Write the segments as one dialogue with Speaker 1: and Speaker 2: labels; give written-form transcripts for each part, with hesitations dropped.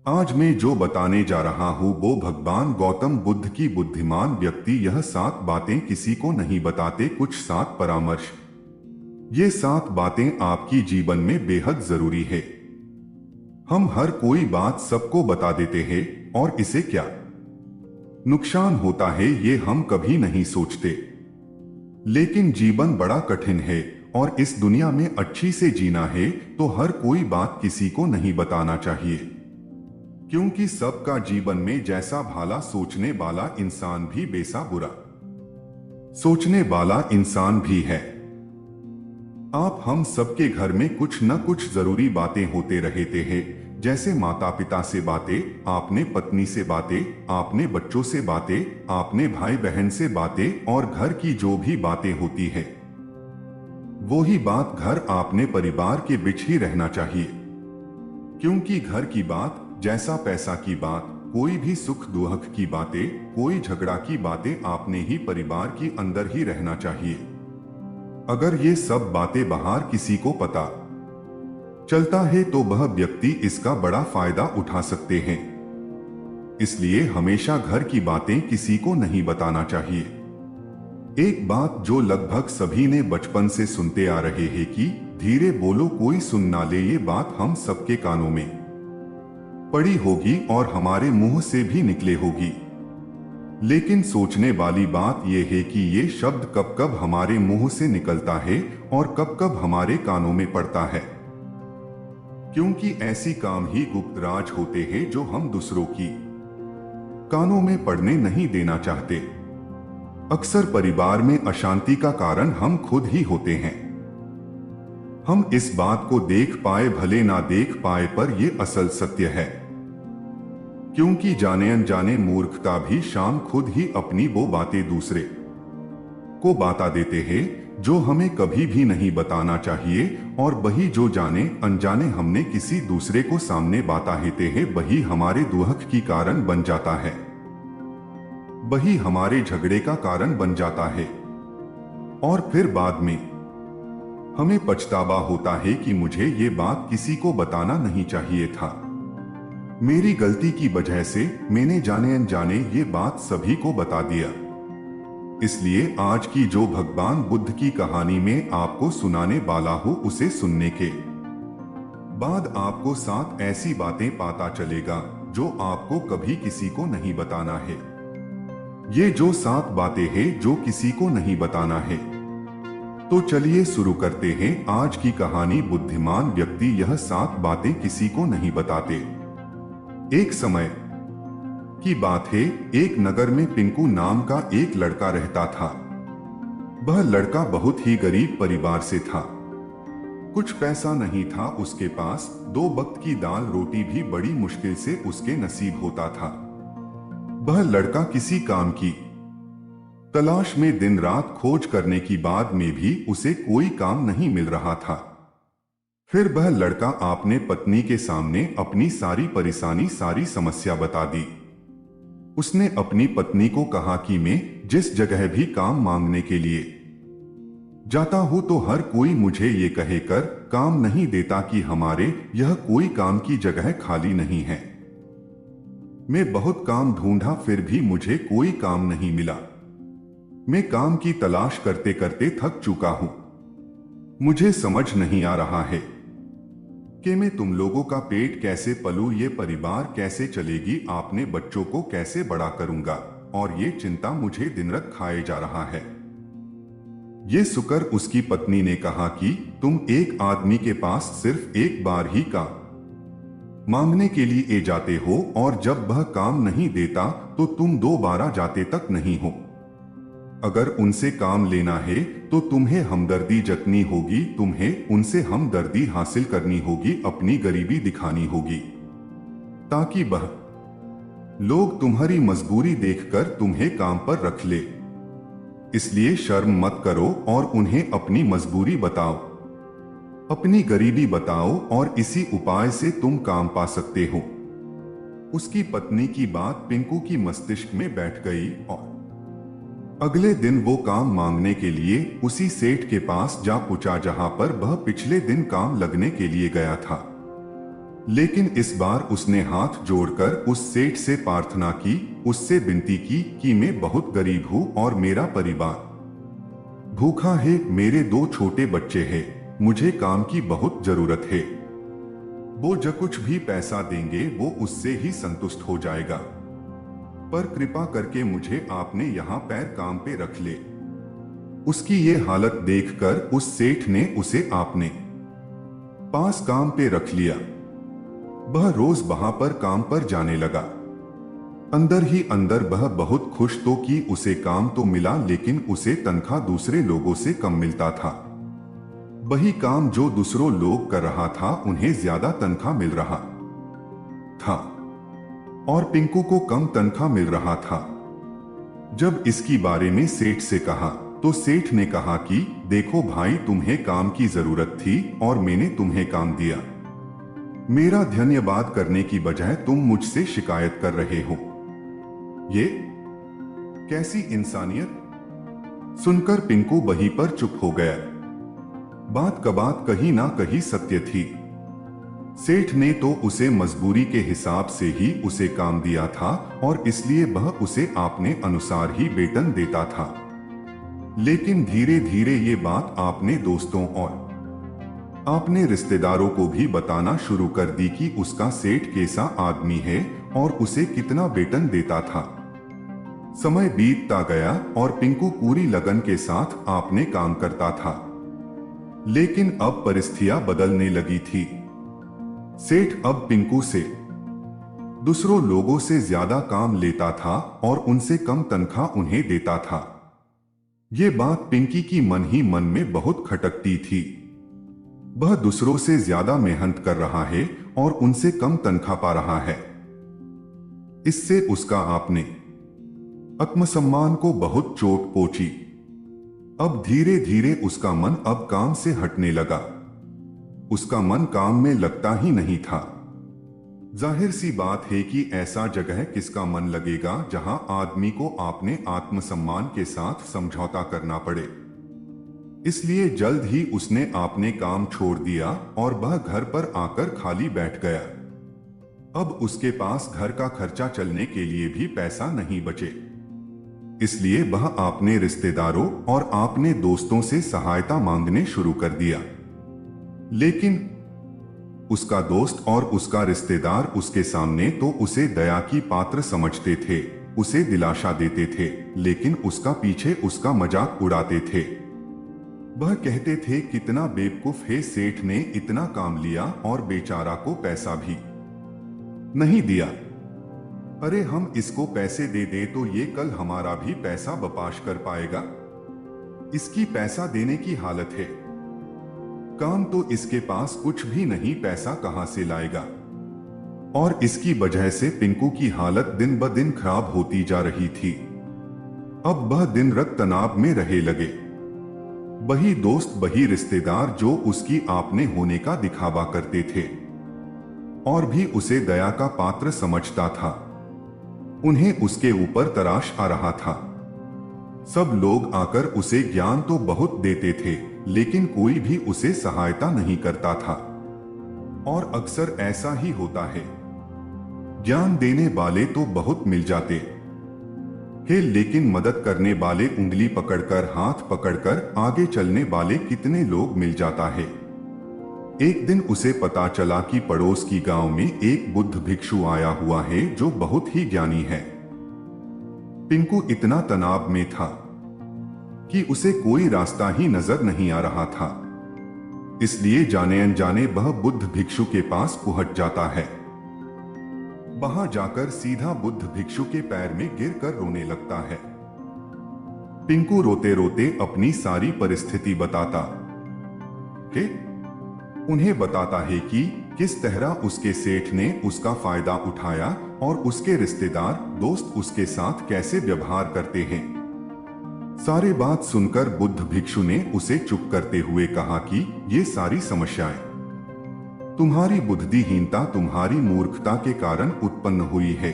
Speaker 1: आज मैं जो बताने जा रहा हूँ वो भगवान गौतम बुद्ध की बुद्धिमान व्यक्ति यह 7 बातें किसी को नहीं बताते, कुछ 7 परामर्श। ये 7 बातें आपकी जीवन में बेहद जरूरी है। हम हर कोई बात सबको बता देते हैं और इसे क्या नुकसान होता है ये हम कभी नहीं सोचते। लेकिन जीवन बड़ा कठिन है और इस दुनिया में अच्छी से जीना है तो हर कोई बात किसी को नहीं बताना चाहिए, क्योंकि सबका जीवन में जैसा भला सोचने वाला इंसान भी वैसा बुरा सोचने वाला इंसान भी है। आप हम सबके घर में कुछ न कुछ जरूरी बातें होते रहते हैं, जैसे माता पिता से बातें, आपने पत्नी से बातें, आपने बच्चों से बातें, आपने भाई बहन से बातें और घर की जो भी बातें होती है वो ही बात घर आपने परिवार के बीच ही रहना चाहिए, क्योंकि घर की बात जैसा पैसा की बात, कोई भी सुख दुख की बातें, कोई झगड़ा की बातें आपने ही परिवार के अंदर ही रहना चाहिए। अगर ये सब बातें बाहर किसी को पता चलता है तो वह व्यक्ति इसका बड़ा फायदा उठा सकते हैं। इसलिए हमेशा घर की बातें किसी को नहीं बताना चाहिए। एक बात जो लगभग सभी ने बचपन से सुनते आ रहे हैं कि धीरे बोलो कोई सुन ना ले, ये बात हम सबके कानों में पड़ी होगी और हमारे मुंह से भी निकले होगी। लेकिन सोचने वाली बात यह है कि ये शब्द कब कब हमारे मुंह से निकलता है और कब कब हमारे कानों में पड़ता है, क्योंकि ऐसी काम ही गुप्त राज होते हैं जो हम दूसरों की कानों में पड़ने नहीं देना चाहते। अक्सर परिवार में अशांति का कारण हम खुद ही होते हैं। हम इस बात को देख पाए भले ना देख पाए, पर यह असल सत्य है, क्योंकि जाने अनजाने मूर्खता भी शाम खुद ही अपनी वो बातें दूसरे को बता देते हैं जो हमें कभी भी नहीं बताना चाहिए, और वही जो जाने अनजाने हमने किसी दूसरे को सामने बता देते हैं वही हमारे दुख की कारण बन जाता है, वही हमारे झगड़े का कारण बन जाता है। और फिर बाद में हमें पछतावा होता है कि मुझे ये बात किसी को बताना नहीं चाहिए था, मेरी गलती की वजह से मैंने जाने अनजाने ये बात सभी को बता दिया। इसलिए आज की जो भगवान बुद्ध की कहानी में आपको सुनाने वाला हूं उसे सुनने के बाद आपको 7 ऐसी बातें पता चलेगा जो आपको कभी किसी को नहीं बताना है। ये जो 7 बातें हैं जो किसी को नहीं बताना है। तो चलिए शुरू करते हैं आज की कहानी। बुद्धिमान व्यक्ति यह 7 बातें किसी को नहीं बताते। एक समय की बात है, एक नगर में पिंकू नाम का एक लड़का रहता था। वह लड़का बहुत ही गरीब परिवार से था, कुछ पैसा नहीं था उसके पास, 2 वक्त की दाल रोटी भी बड़ी मुश्किल से उसके नसीब होता था। वह लड़का किसी काम की तलाश में दिन रात खोज करने की बाद में भी उसे कोई काम नहीं मिल रहा था। फिर वह लड़का अपने पत्नी के सामने अपनी सारी परेशानी, सारी समस्या बता दी। उसने अपनी पत्नी को कहा कि मैं जिस जगह भी काम मांगने के लिए जाता हूं तो हर कोई मुझे ये कहकर काम नहीं देता कि हमारे यह कोई काम की जगह खाली नहीं है। मैं बहुत काम ढूंढा फिर भी मुझे कोई काम नहीं मिला। मैं काम की तलाश करते करते थक चुका हूं। मुझे समझ नहीं आ रहा है कि मैं तुम लोगों का पेट कैसे पलूं, ये परिवार कैसे चलेगी, आपने बच्चों को कैसे बड़ा करूंगा, और ये चिंता मुझे दिन रात खाए जा रहा है। ये सुकर उसकी पत्नी ने कहा कि तुम एक आदमी के पास सिर्फ एक बार ही काम मांगने के लिए जाते हो और जब वह काम नहीं देता तो तुम दोबारा जाते तक नहीं हो। अगर उनसे काम लेना है तो तुम्हें हमदर्दी जतनी होगी, तुम्हें उनसे हमदर्दी हासिल करनी होगी, अपनी गरीबी दिखानी होगी, ताकि वह लोग तुम्हारी मजबूरी देखकर तुम्हें काम पर रख ले। इसलिए शर्म मत करो और उन्हें अपनी मजबूरी बताओ, अपनी गरीबी बताओ और इसी उपाय से तुम काम पा सकते हो। उसकी पत्नी की बात पिंकू की मस्तिष्क में बैठ गई और अगले दिन वो काम मांगने के लिए उसी सेठ के पास जा पूछा जहां पर वह पिछले दिन काम लगने के लिए गया था। लेकिन इस बार उसने हाथ जोड़कर उस सेठ से प्रार्थना की, उससे विनती की कि मैं बहुत गरीब हूं और मेरा परिवार भूखा है, मेरे 2 छोटे बच्चे हैं, मुझे काम की बहुत जरूरत है। वो जो कुछ भी पैसा देंगे वो उससे ही संतुष्ट हो जाएगा, पर कृपा करके मुझे आपने यहाँ पैर काम पे रख ले। उसकी ये हालत देखकर उस सेठ ने उसे आपने पास काम पे रख लिया। वह रोज वहां पर काम पर जाने लगा। अंदर ही अंदर वह बहुत खुश तो कि उसे काम तो मिला, लेकिन उसे तनख्वाह दूसरे लोगों से कम मिलता था। वही काम जो दूसरों लोग कर रहा था उन्हें ज्यादा तनख्वाह मिल रहा था और पिंकू को कम तनख्वाह मिल रहा था। जब इसकी बारे में सेठ से कहा तो सेठ ने कहा कि देखो भाई, तुम्हें काम की जरूरत थी और मैंने तुम्हें काम दिया। मेरा धन्यवाद करने की बजाय तुम मुझसे शिकायत कर रहे हो। ये कैसी इंसानियत। सुनकर पिंकू वहीं पर चुप हो गया। बात का बात कहीं ना कहीं सत्य थी। सेठ ने तो उसे मजबूरी के हिसाब से ही उसे काम दिया था और इसलिए वह उसे अपने अनुसार ही वेतन देता था। लेकिन धीरे धीरे ये बात आपने दोस्तों और आपने रिश्तेदारों को भी बताना शुरू कर दी कि उसका सेठ कैसा आदमी है और उसे कितना वेतन देता था। समय बीतता गया और पिंकू पूरी लगन के साथ आपने काम करता था, लेकिन अब परिस्थितियां बदलने लगी थी। सेठ अब पिंकू से दूसरों लोगों से ज्यादा काम लेता था और उनसे कम तनख्वाह उन्हें देता था। ये बात पिंकी की मन ही मन में बहुत खटकती थी। वह दूसरों से ज्यादा मेहनत कर रहा है और उनसे कम तनख्वाह पा रहा है। इससे उसका आपने आत्मसम्मान को बहुत चोट पहुंची। अब धीरे धीरे उसका मन अब काम से हटने लगा। उसका मन काम में लगता ही नहीं था। जाहिर सी बात है कि ऐसा जगह किसका मन लगेगा जहां आदमी को अपने आत्मसम्मान के साथ समझौता करना पड़े। इसलिए जल्द ही उसने अपने काम छोड़ दिया और वह घर पर आकर खाली बैठ गया। अब उसके पास घर का खर्चा चलने के लिए भी पैसा नहीं बचे। इसलिए वह अपने रिश्तेदारों और अपने दोस्तों से सहायता मांगने शुरू कर दिया। लेकिन उसका दोस्त और उसका रिश्तेदार उसके सामने तो उसे दया की पात्र समझते थे, उसे दिलासा देते थे, लेकिन उसका पीछे उसका मजाक उड़ाते थे। वह कहते थे कितना बेवकूफ है, सेठ ने इतना काम लिया और बेचारा को पैसा भी नहीं दिया। अरे हम इसको पैसे दे दे तो ये कल हमारा भी पैसा वापस कर पाएगा। इसकी पैसा देने की हालत है, काम तो इसके पास कुछ भी नहीं, पैसा कहां से लाएगा। और इसकी वजह से पिंकू की हालत दिन ब दिन खराब होती जा रही थी। अब वह दिन रात तनाव में रहे लगे। वही दोस्त, वही रिश्तेदार जो उसकी आपने होने का दिखावा करते थे और भी उसे दया का पात्र समझता था, उन्हें उसके ऊपर तराश आ रहा था। सब लोग आकर उसे ज्ञान तो बहुत देते थे, लेकिन कोई भी उसे सहायता नहीं करता था। और अक्सर ऐसा ही होता है, ज्ञान देने वाले तो बहुत मिल जाते हैं, लेकिन मदद करने वाले, उंगली पकड़कर, हाथ पकड़कर आगे चलने वाले कितने लोग मिल जाता है। एक दिन उसे पता चला कि पड़ोस की गांव में एक बुद्ध भिक्षु आया हुआ है जो बहुत ही ज्ञानी है। पिंकू इतना तनाव में था कि उसे कोई रास्ता ही नजर नहीं आ रहा था। इसलिए जाने अनजाने वह बुद्ध भिक्षु के पास पहुंच जाता है। वहां जाकर सीधा बुद्ध भिक्षु के पैर में गिरकर रोने लगता है। पिंकू रोते रोते अपनी सारी परिस्थिति बताता है। उन्हें बताता है कि किस तरह उसके सेठ ने उसका फायदा उठाया और उसके रिश्तेदार, दोस्त उसके साथ कैसे व्यवहार करते हैं। सारी बात सुनकर बुद्ध भिक्षु ने उसे चुप करते हुए कहा कि ये सारी समस्याएं तुम्हारी बुद्धिहीनता, तुम्हारी मूर्खता के कारण उत्पन्न हुई है।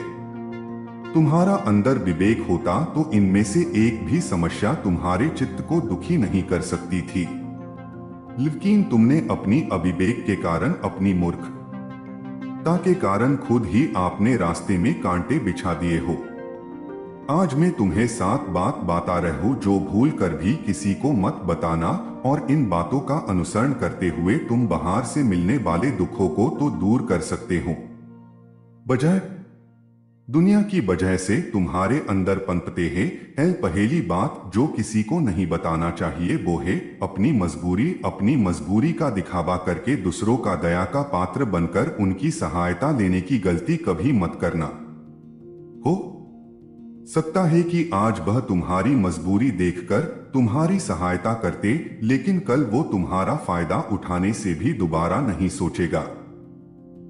Speaker 1: तुम्हारा अंदर विवेक होता तो इनमें से एक भी समस्या तुम्हारे चित्त को दुखी नहीं कर सकती थी, लेकिन तुमने अपनी अविवेक के कारण, अपनी मूर्ख क्षमता के कारण खुद ही आपने रास्ते में कांटे बिछा दिए हो। आज मैं तुम्हें 7 बात बता रहा हूं जो भूल कर भी किसी को मत बताना, और इन बातों का अनुसरण करते हुए तुम बाहर से मिलने वाले दुखों को तो दूर कर सकते हो, बजाय दुनिया की वजह से तुम्हारे अंदर पनपते हैं। पहली बात जो किसी को नहीं बताना चाहिए वो है अपनी मजबूरी का दिखावा करके दूसरों का दया का पात्र बनकर उनकी सहायता लेने की गलती कभी मत करना। हो सकता है कि आज वह तुम्हारी मजबूरी देखकर तुम्हारी सहायता करते, लेकिन कल वो तुम्हारा फायदा उठाने से भी दोबारा नहीं सोचेगा,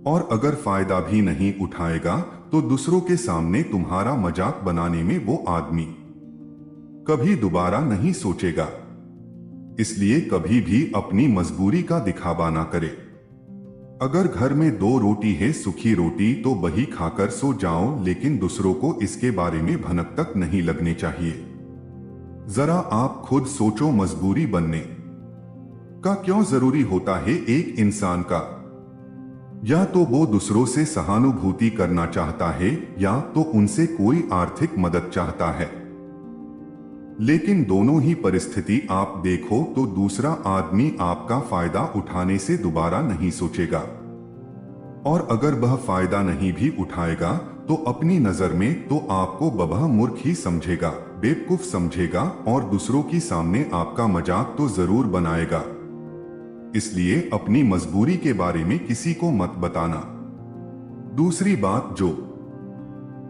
Speaker 1: और अगर फायदा भी नहीं उठाएगा तो दूसरों के सामने तुम्हारा मजाक बनाने में वो आदमी कभी दोबारा नहीं सोचेगा। इसलिए कभी भी अपनी मजबूरी का दिखावा ना करे। अगर घर में 2 रोटी है सूखी रोटी तो वही खाकर सो जाओ, लेकिन दूसरों को इसके बारे में भनक तक नहीं लगने चाहिए। जरा आप खुद सोचो, मजबूरी बनने का क्यों जरूरी होता है एक इंसान का? या तो वो दूसरों से सहानुभूति करना चाहता है, या तो उनसे कोई आर्थिक मदद चाहता है। लेकिन दोनों ही परिस्थिति आप देखो तो दूसरा आदमी आपका फायदा उठाने से दोबारा नहीं सोचेगा, और अगर वह फायदा नहीं भी उठाएगा तो अपनी नजर में तो आपको बबह मूर्ख ही समझेगा, बेवकूफ समझेगा, और दूसरों की सामने आपका मजाक तो जरूर बनाएगा। इसलिए अपनी मजबूरी के बारे में किसी को मत बताना। दूसरी बात जो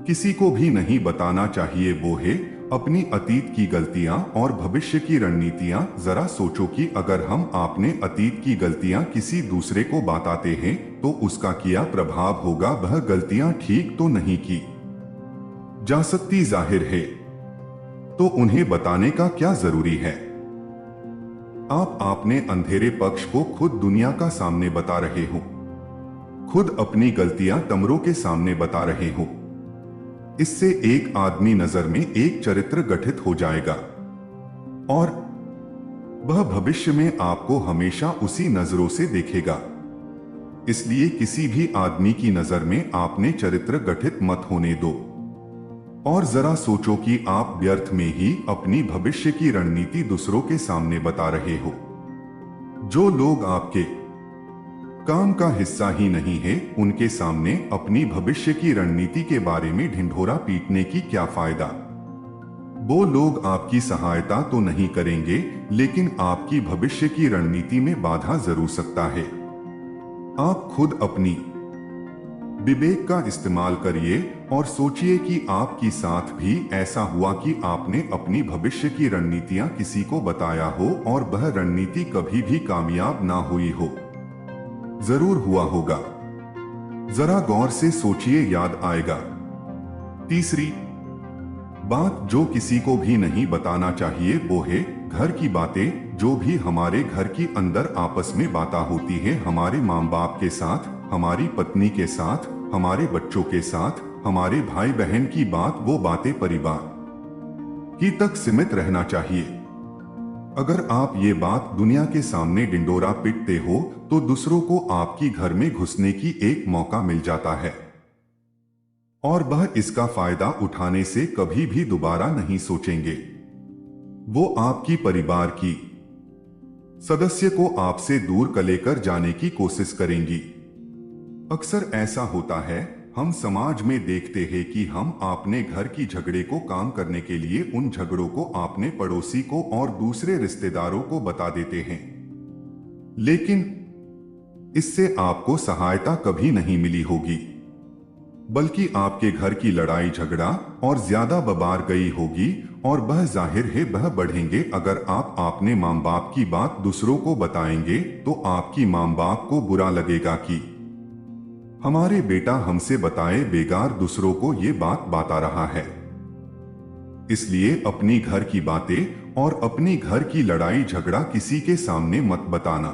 Speaker 1: किसी को भी नहीं बताना चाहिए वो है अपनी अतीत की गलतियां और भविष्य की रणनीतियां। जरा सोचो कि अगर हम अपने अतीत की गलतियां किसी दूसरे को बताते हैं तो उसका क्या प्रभाव होगा। वह गलतियां ठीक तो नहीं की जा सकती, जाहिर है, तो उन्हें बताने का क्या जरूरी है। आप अपने अंधेरे पक्ष को खुद दुनिया का सामने बता रहे हो, खुद अपनी गलतियां तमरों के सामने बता रहे हो। इससे एक आदमी नजर में एक चरित्र गठित हो जाएगा, और वह भविष्य में आपको हमेशा उसी नजरों से देखेगा। इसलिए किसी भी आदमी की नजर में आपने चरित्र गठित मत होने दो। और जरा सोचो कि आप व्यर्थ में ही अपनी भविष्य की रणनीति दूसरों के सामने बता रहे हो। जो लोग आपके काम का हिस्सा ही नहीं है, उनके सामने अपनी भविष्य की रणनीति के बारे में ढिंढोरा पीटने की क्या फायदा। वो लोग आपकी सहायता तो नहीं करेंगे, लेकिन आपकी भविष्य की रणनीति में बाधा जरूर सकता है। आप खुद अपनी विवेक का इस्तेमाल करिए और सोचिए कि आपके साथ भी ऐसा हुआ कि आपने अपनी भविष्य की रणनीतियां किसी को बताया हो और वह रणनीति कभी भी कामयाब ना हुई हो। जरूर हुआ होगा। जरा गौर से सोचिए, याद आएगा। तीसरी बात जो किसी को भी नहीं बताना चाहिए वो है घर की बातें। जो भी हमारे घर की अंदर आपस में बातें होती है, हमारे माँ बाप के साथ, हमारी पत्नी के साथ, हमारे बच्चों के साथ, हमारे भाई बहन की बात, वो बातें परिवार की तक सीमित रहना चाहिए। अगर आप ये बात दुनिया के सामने डिंडोरा पीटते हो तो दूसरों को आपकी घर में घुसने की एक मौका मिल जाता है, और वह इसका फायदा उठाने से कभी भी दोबारा नहीं सोचेंगे। वो आपकी परिवार की सदस्य को आपसे दूर कर लेकर जाने की कोशिश करेंगी। अक्सर ऐसा होता है, हम समाज में देखते हैं कि हम अपने घर की झगड़े को काम करने के लिए उन झगड़ों को अपने पड़ोसी को और दूसरे रिश्तेदारों को बता देते हैं, लेकिन इससे आपको सहायता कभी नहीं मिली होगी, बल्कि आपके घर की लड़ाई झगड़ा और ज्यादा बबार गई होगी, और वह जाहिर है वह बढ़ेंगे। अगर आप अपने माँ बाप की बात दूसरों को बताएंगे तो आपकी माँ बाप को बुरा लगेगा कि हमारे बेटा हमसे बताए बेगार दूसरों को ये बात बता रहा है। इसलिए अपनी घर की बातें और अपनी घर की लड़ाई झगड़ा किसी के सामने मत बताना।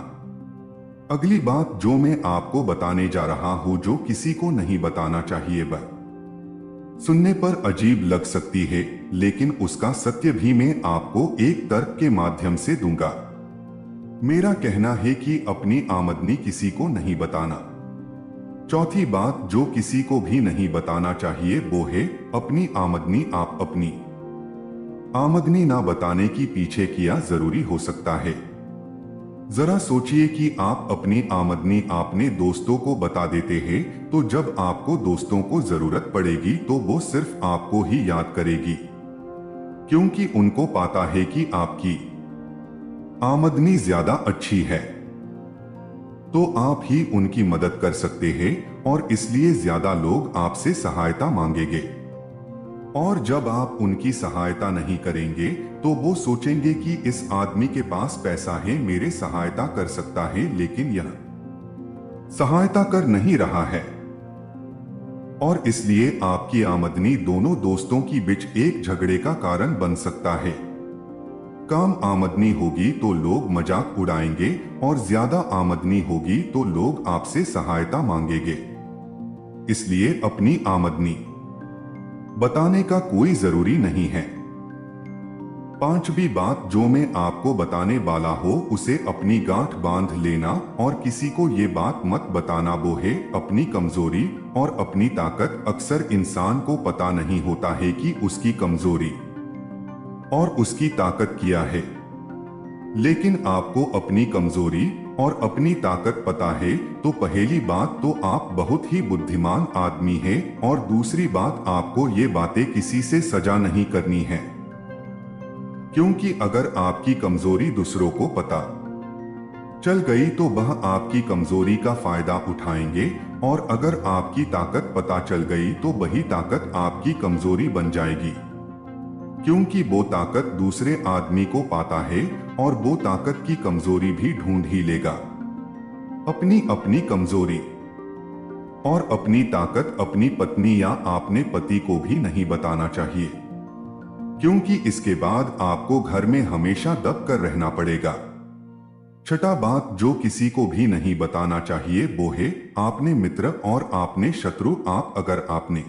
Speaker 1: अगली बात जो मैं आपको बताने जा रहा हूं, जो किसी को नहीं बताना चाहिए, वह सुनने पर अजीब लग सकती है, लेकिन उसका सत्य भी मैं आपको एक तर्क के माध्यम से दूंगा। मेरा कहना है कि अपनी आमदनी किसी को नहीं बताना। चौथी बात जो किसी को भी नहीं बताना चाहिए वो है अपनी आमदनी। आप अपनी आमदनी ना बताने की पीछे किया जरूरी हो सकता है। जरा सोचिए कि आप अपनी आमदनी अपने दोस्तों को बता देते हैं तो जब आपको दोस्तों को जरूरत पड़ेगी तो वो सिर्फ आपको ही याद करेगी, क्योंकि उनको पता है कि आपकी आमदनी ज्यादा अच्छी है, तो आप ही उनकी मदद कर सकते हैं और इसलिए ज्यादा लोग आपसे सहायता मांगेंगे। और जब आप उनकी सहायता नहीं करेंगे तो वो सोचेंगे कि इस आदमी के पास पैसा है, मेरे सहायता कर सकता है, लेकिन यह सहायता कर नहीं रहा है। और इसलिए आपकी आमदनी दोनों दोस्तों की बीच एक झगड़े का कारण बन सकता है। कम आमदनी होगी तो लोग मजाक उड़ाएंगे और ज्यादा आमदनी होगी तो लोग आपसे सहायता मांगेंगे। इसलिए अपनी आमदनी बताने का कोई जरूरी नहीं है। पांचवी बात जो मैं आपको बताने वाला हो उसे अपनी गांठ बांध लेना और किसी को ये बात मत बताना, वो है अपनी कमजोरी और अपनी ताकत। अक्सर इंसान को पता नहीं होता है कि उसकी कमजोरी और उसकी ताकत क्या है, लेकिन आपको अपनी कमजोरी और अपनी ताकत पता है तो पहली बात तो आप बहुत ही बुद्धिमान आदमी हैं और दूसरी बात आपको ये बातें किसी से सजा नहीं करनी है, क्योंकि अगर आपकी कमजोरी दूसरों को पता चल गई तो वह आपकी कमजोरी का फायदा उठाएंगे और अगर आपकी ताकत पता चल गई तो वही ताकत आपकी कमजोरी बन जाएगी, क्योंकि वो ताकत दूसरे आदमी को पाता है और वो ताकत की कमजोरी भी ढूंढ ही लेगा। अपनी अपनी कमजोरी और अपनी ताकत अपनी पत्नी या अपने पति को भी नहीं बताना चाहिए, क्योंकि इसके बाद आपको घर में हमेशा दब कर रहना पड़ेगा। छठा बात जो किसी को भी नहीं बताना चाहिए वो है आपने मित्र और आपने शत्रु। आप अगर आपने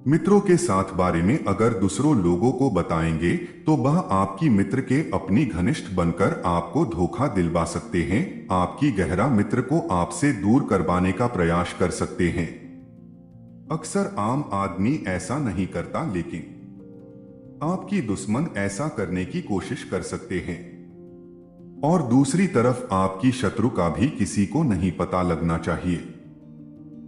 Speaker 1: मित्रों के साथ बारे में अगर दूसरों लोगों को बताएंगे तो वह आपकी मित्र के अपनी घनिष्ठ बनकर आपको धोखा दिलवा सकते हैं, आपकी गहरा मित्र को आपसे दूर करवाने का प्रयास कर सकते हैं। अक्सर आम आदमी ऐसा नहीं करता, लेकिन आपकी दुश्मन ऐसा करने की कोशिश कर सकते हैं। और दूसरी तरफ आपकी शत्रु का भी किसी को नहीं पता लगना चाहिए,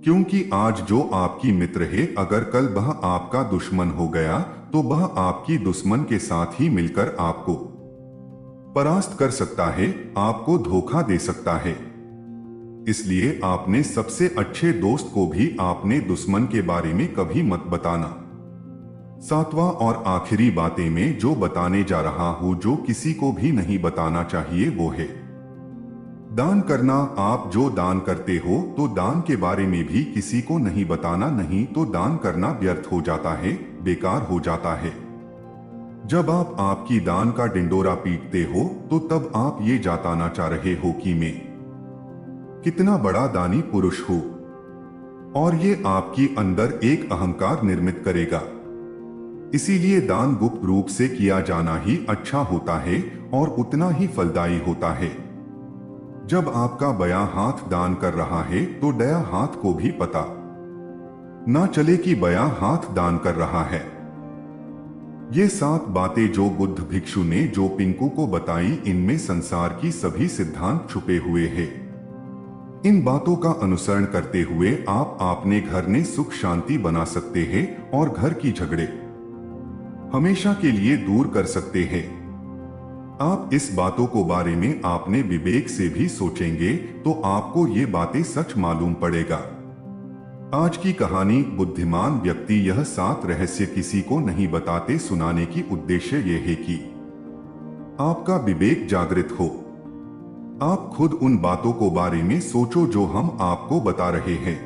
Speaker 1: क्योंकि आज जो आपकी मित्र है अगर कल वह आपका दुश्मन हो गया तो वह आपकी दुश्मन के साथ ही मिलकर आपको परास्त कर सकता है, आपको धोखा दे सकता है। इसलिए आपने सबसे अच्छे दोस्त को भी आपने दुश्मन के बारे में कभी मत बताना। सातवां और आखिरी बातें में जो बताने जा रहा हूं जो किसी को भी नहीं बताना चाहिए वो है दान करना। आप जो दान करते हो तो दान के बारे में भी किसी को नहीं बताना, नहीं तो दान करना व्यर्थ हो जाता है, बेकार हो जाता है। जब आप आपकी दान का डिंडोरा पीटते हो तो तब आप ये जताना चाह रहे हो कि मैं कितना बड़ा दानी पुरुष हूं, और ये आपकी अंदर एक अहंकार निर्मित करेगा। इसीलिए दान गुप्त रूप से किया जाना ही अच्छा होता है और उतना ही फलदायी होता है। जब आपका बायां हाथ दान कर रहा है तो दायां हाथ को भी पता ना चले कि बायां हाथ दान कर रहा है। ये 7 बातें जो बुद्ध भिक्षु ने जो पिंकू को बताई, इनमें संसार की सभी सिद्धांत छुपे हुए हैं। इन बातों का अनुसरण करते हुए आप अपने घर में सुख शांति बना सकते हैं और घर की झगड़े हमेशा के लिए दूर कर सकते हैं। आप इस बातों को बारे में आपने विवेक से भी सोचेंगे तो आपको ये बातें सच मालूम पड़ेगा। आज की कहानी बुद्धिमान व्यक्ति यह 7 रहस्य किसी को नहीं बताते सुनाने की उद्देश्य यह है कि आपका विवेक जागृत हो। आप खुद उन बातों को बारे में सोचो जो हम आपको बता रहे हैं।